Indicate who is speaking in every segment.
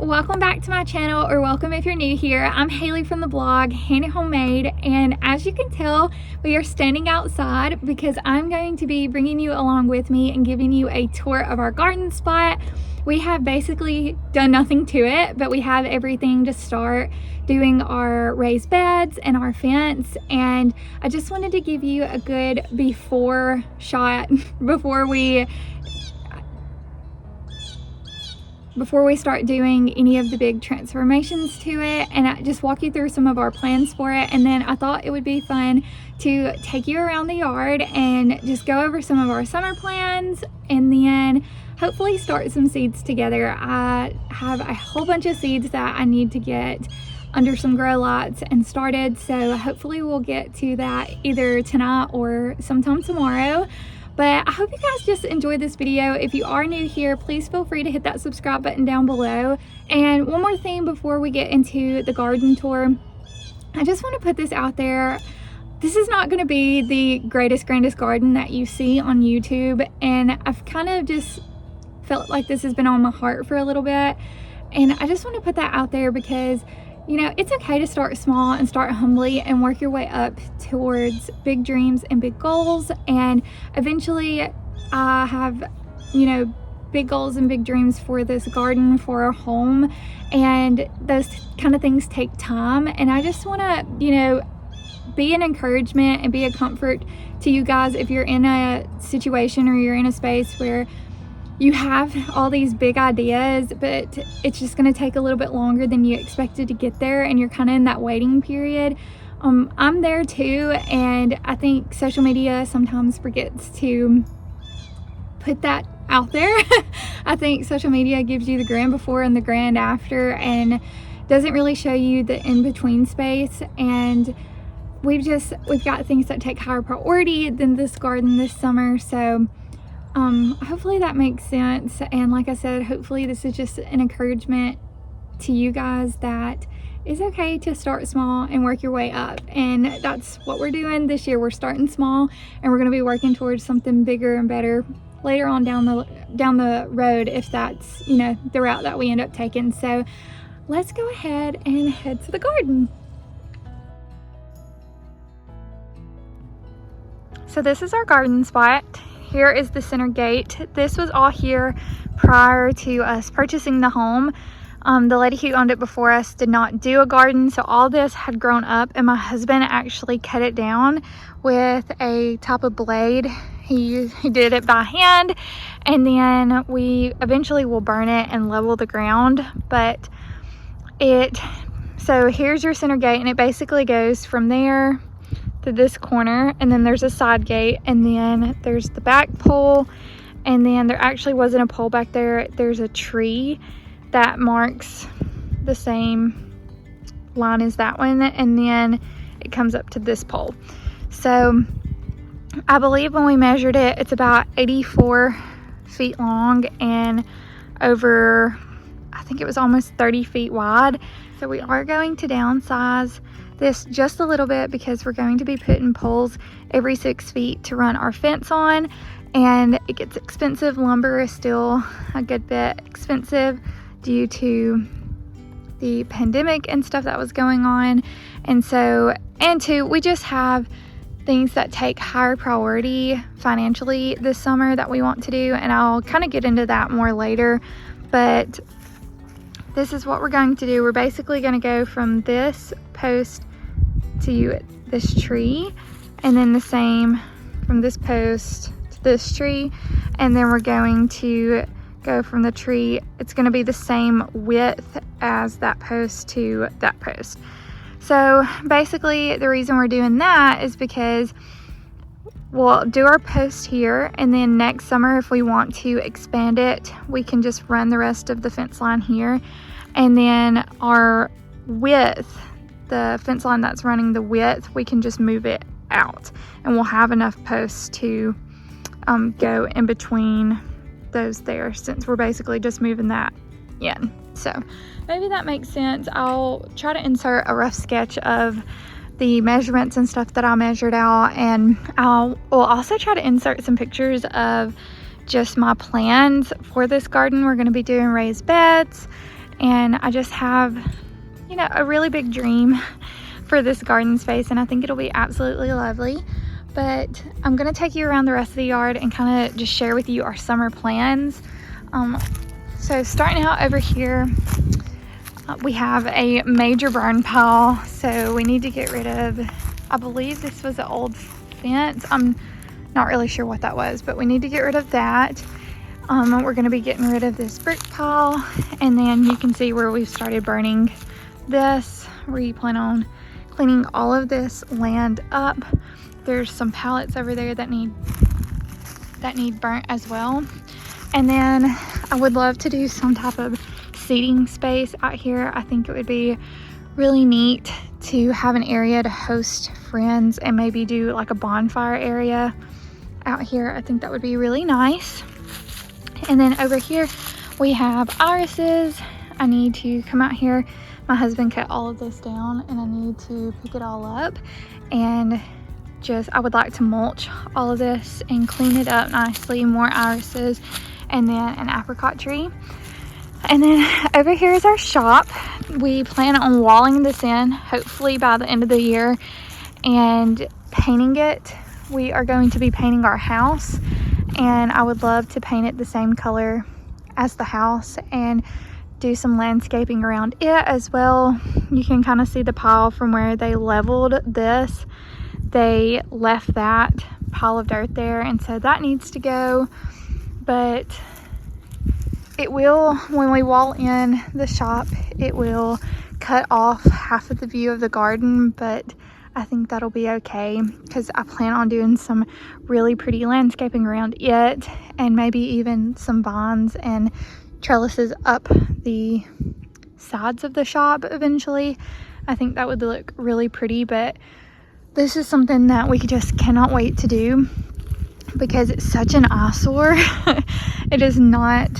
Speaker 1: welcome back to my channel, or welcome if you're new here. I'm Haley from the blog Handy Homemade, and as you can tell, we are standing outside because I'm going to be bringing you along with me and giving you a tour of our garden spot. We have basically done nothing to it, but we have everything to start doing our raised beds and our fence, and I just wanted to give you a good before shot before we start doing any of the big transformations to it, and I just walk you through some of our plans for it. And then I thought it would be fun to take you around the yard and just go over some of our summer plans, and then hopefully start some seeds together. I have a whole bunch of seeds that I need to get under some grow lights and started, so hopefully we'll get to that either tonight or sometime tomorrow. But I hope you guys just enjoyed this video. If you are new here, please feel free to hit that subscribe button down below. And one more thing before we get into the garden tour, I just want to put this out there. This is not going to be the grandest garden that you see on YouTube, and I've kind of just felt like this has been on my heart for a little bit, and I just want to put that out there because, you know, it's okay to start small and start humbly and work your way up towards big dreams and big goals. And eventually I have, you know, big goals and big dreams for this garden, for our home, and those kind of things take time. And I just want to, you know, be an encouragement and be a comfort to you guys if you're in a situation or you're in a space where you have all these big ideas, but it's just gonna take a little bit longer than you expected to get there, and you're kind of in that waiting period. I'm there too, and I think social media sometimes forgets to put that out there. I think social media gives you the grand before and the grand after, and doesn't really show you the in-between space. And we've got things that take higher priority than this garden this summer, so hopefully that makes sense. And like I said, hopefully this is just an encouragement to you guys that it's okay to start small and work your way up. And that's what we're doing this year. We're starting small, and we're going to be working towards something bigger and better later on down the road, if that's, you know, the route that we end up taking. So let's go ahead and head to the garden. So this is our garden spot. Here is the center gate. This was all here prior to us purchasing the home. The lady who owned it before us did not do a garden, so all this had grown up, and my husband actually cut it down with a type of blade. He did it by hand, and then we eventually will burn it and level the ground. So here's your center gate, and it basically goes from there to this corner, and then there's a side gate, and then there's the back pole, and then there actually wasn't a pole back there. There's a tree that marks the same line as that one, and then it comes up to this pole. So I believe when we measured it, it's about 84 feet long and over, I think it was almost 30 feet wide. So we are going to downsize this just a little bit because we're going to be putting poles every 6 feet to run our fence on, and it gets expensive. Lumber is still a good bit expensive due to the pandemic and stuff that was going on. And two, we just have things that take higher priority financially this summer that we want to do, and I'll kind of get into that more later. But this is what we're going to do. We're basically going to go from this post to this tree, and then the same from this post to this tree, and then we're going to go from the tree. It's going to be the same width as that post to that post. So basically the reason we're doing that is because we'll do our post here, and then next summer if we want to expand it, we can just run the rest of the fence line here, and then our width, the fence line that's running the width, we can just move it out, and we'll have enough posts to go in between those there, since we're basically just moving that in. So maybe that makes sense. I'll try to insert a rough sketch of the measurements and stuff that I measured out, and we'll also try to insert some pictures of just my plans for this garden. We're going to be doing raised beds, And I just have, you know, a really big dream for this garden space, and I think it'll be absolutely lovely. But I'm gonna take you around the rest of the yard and kind of just share with you our summer plans. So starting out over here, we have a major burn pile, so we need to get rid of, I believe this was an old fence. I'm not really sure what that was, but we need to get rid of that. We're going to be getting rid of this brick pile, and then you can see where we've started burning this. We plan on cleaning all of this land up. There's some pallets over there that need burnt as well. And then I would love to do some type of seating space out here. I think it would be really neat to have an area to host friends and maybe do like a bonfire area out here. I think that would be really nice. And then over here we have irises. I need to come out here. My husband cut all of this down and I need to pick it all up, and I would like to mulch all of this and clean it up nicely. More irises, and then an apricot tree. And then over here is our shop. We plan on walling this in hopefully by the end of the year and painting it. We are going to be painting our house, and I would love to paint it the same color as the house and do some landscaping around it as well. You can kind of see the pile from where they leveled this. They left that pile of dirt there, and so that needs to go. But it will, when we wall in the shop, it will cut off half of the view of the garden, but I think that'll be okay because I plan on doing some really pretty landscaping around it, and maybe even some vines and trellises up the sides of the shop eventually. I think that would look really pretty, but this is something that we just cannot wait to do because it's such an eyesore. It is not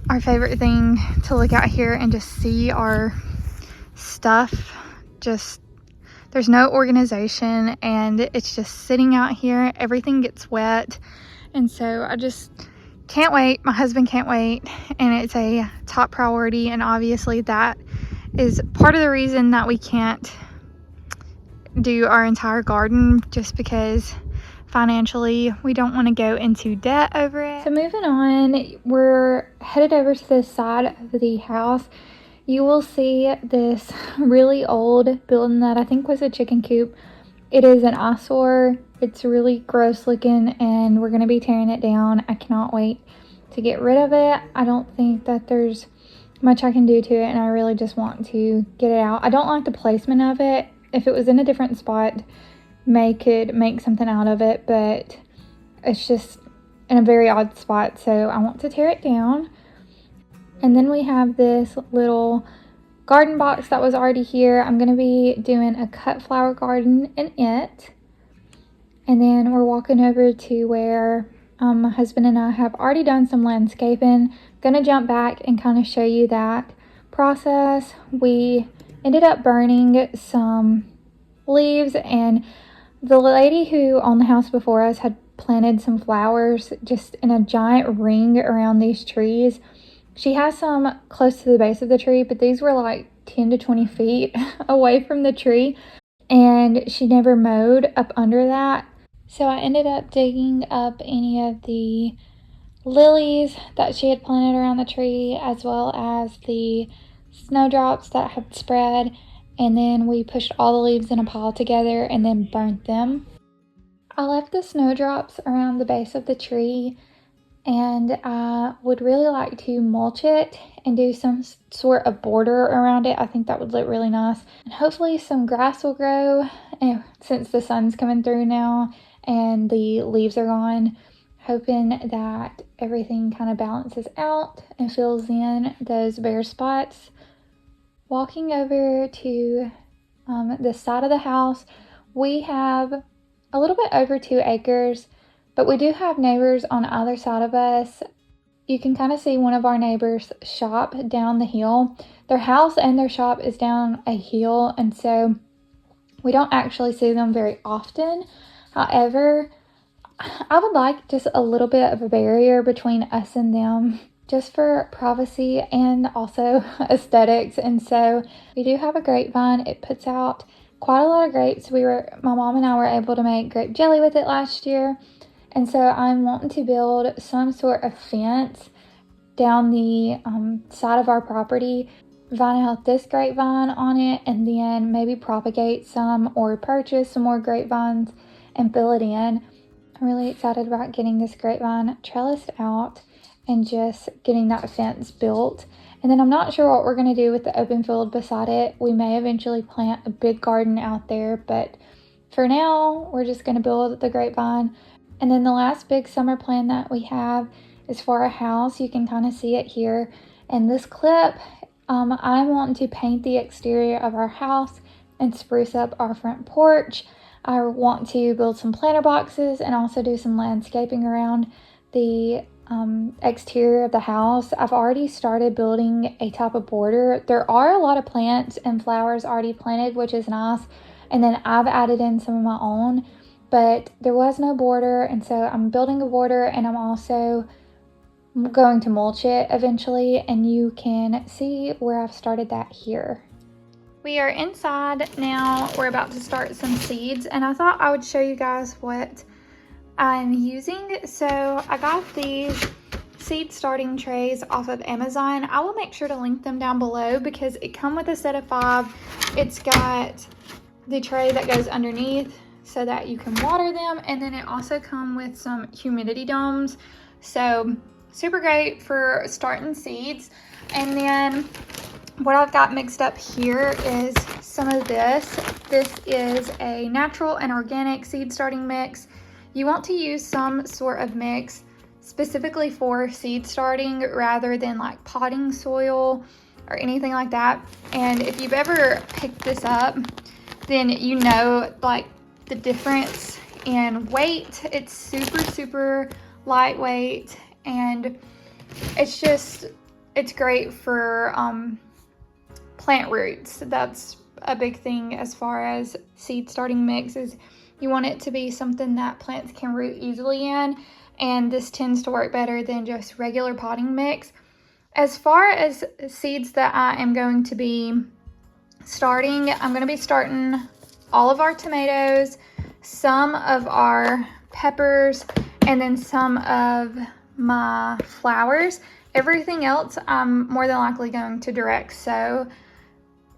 Speaker 1: our favorite thing to look out here and just see our stuff. There's no organization and it's just sitting out here. Everything gets wet, and so I just can't wait. My husband can't wait, and it's a top priority, and obviously that is part of the reason that we can't do our entire garden, just because financially we don't want to go into debt over it. So moving on, we're headed over to this side of the house. You will see this really old building that I think was a chicken coop. It is an eyesore. It's really gross looking, and we're going to be tearing it down. I cannot wait to get rid of it. I don't think that there's much I can do to it, and I really just want to get it out. I don't like the placement of it. If it was in a different spot, could make something out of it, but it's just in a very odd spot, so I want to tear it down. And then we have this little garden box that was already here. I'm going to be doing a cut flower garden in it. And then we're walking over to where my husband and I have already done some landscaping. Going to jump back and kind of show you that process. We ended up burning some leaves, and the lady who owned the house before us had planted some flowers just in a giant ring around these trees. She has some close to the base of the tree, but these were like 10 to 20 feet away from the tree, and she never mowed up under that. So I ended up digging up any of the lilies that she had planted around the tree, as well as the snowdrops that had spread, and then we pushed all the leaves in a pile together and then burnt them. I left the snowdrops around the base of the tree, and I would really like to mulch it and do some sort of border around it. I think that would look really nice, and hopefully some grass will grow since the sun's coming through now and the leaves are gone. Hoping that everything kind of balances out and fills in those bare spots. Walking over to the side of the house, we have a little bit over 2 acres, but we do have neighbors on either side of us. You can kind of see one of our neighbors' shop down the hill. Their house and their shop is down a hill, and so we don't actually see them very often. However, I would like just a little bit of a barrier between us and them. just for privacy and also aesthetics. And so we do have a grapevine. It puts out quite a lot of grapes. My mom and I were able to make grape jelly with it last year. And so I'm wanting to build some sort of fence down the side of our property, vine out this grapevine on it, and then maybe propagate some or purchase some more grapevines and fill it in. I'm really excited about getting this grapevine trellised out and just getting that fence built. And then I'm not sure what we're going to do with the open field beside it. We may eventually plant a big garden out there, but for now, we're just going to build the grapevine. And then the last big summer plan that we have is for a house. You can kind of see it here in this clip. I want to paint the exterior of our house and spruce up our front porch. I want to build some planter boxes and also do some landscaping around the exterior of the house. I've already started building a type of border. There are a lot of plants and flowers already planted, which is nice. And then I've added in some of my own, but there was no border. And so I'm building a border, and I'm also going to mulch it eventually. And you can see where I've started that here. We are inside now. We're about to start some seeds, and I thought I would show you guys what I'm using. So I got these seed starting trays off of Amazon. I will make sure to link them down below because it comes with a set of 5. It's got the tray that goes underneath so that you can water them, and then it also comes with some humidity domes. So super great for starting seeds. And then what I've got mixed up here is some of this. This is a natural and organic seed starting mix. You want to use some sort of mix specifically for seed starting rather than like potting soil or anything like that. And if you've ever picked this up, then you know like the difference in weight. It's super lightweight, and it's great for plant roots. That's a big thing as far as seed starting mix, is you want it to be something that plants can root easily in, and this tends to work better than just regular potting mix. As far as seeds that I am going to be starting, I'm going to be starting all of our tomatoes, some of our peppers, and then some of my flowers. Everything else I'm more than likely going to direct sow.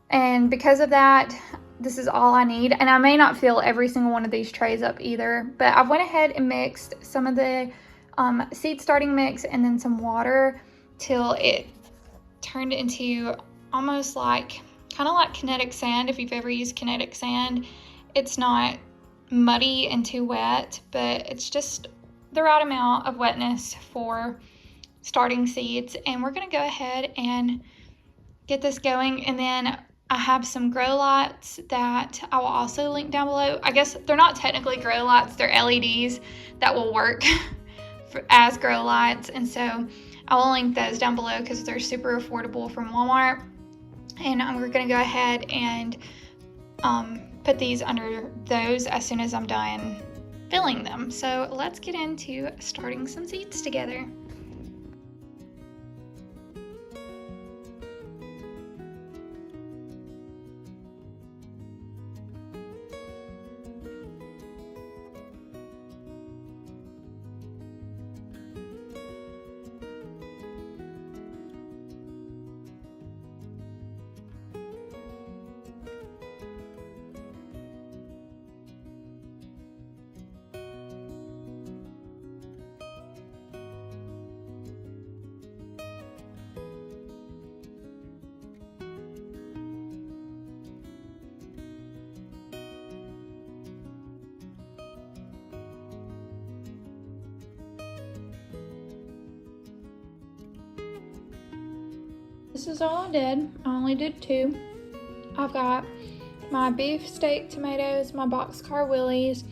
Speaker 1: And because of that, this is all I need. And I may not fill every single one of these trays up either, but I went ahead and mixed some of the seed starting mix and then some water till it turned into almost like, kind of like kinetic sand. If you've ever used kinetic sand, it's not muddy and too wet, but it's just the right amount of wetness for starting seeds. And we're going to go ahead and get this going. And then I have some grow lights that I will also link down below. I guess they're not technically grow lights, they're LEDs that will work as grow lights. And so I will link those down below because they're super affordable from Walmart. And we're going to go ahead and put these under those as soon as I'm done filling them. So let's get into starting some seeds together. This is all I did. I only did 2. I've got my beefsteak tomatoes, my boxcar willies,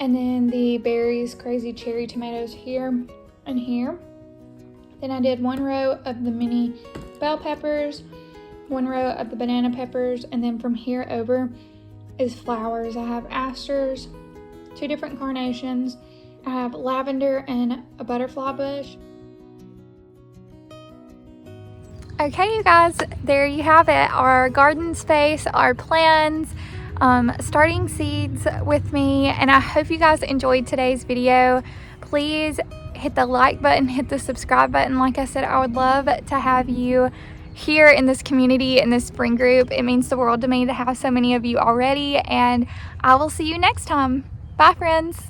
Speaker 1: and then the Berry's crazy cherry tomatoes here and here. Then I did 1 row of the mini bell peppers, 1 row of the banana peppers, and then from here over is flowers. I have asters, 2 different carnations. I have lavender and a butterfly bush. Okay, you guys, there you have it. Our garden space, our plans, starting seeds with me. And I hope you guys enjoyed today's video. Please hit the like button, hit the subscribe button. Like I said, I would love to have you here in this community, in this spring group. It means the world to me to have so many of you already. And I will see you next time. Bye, friends.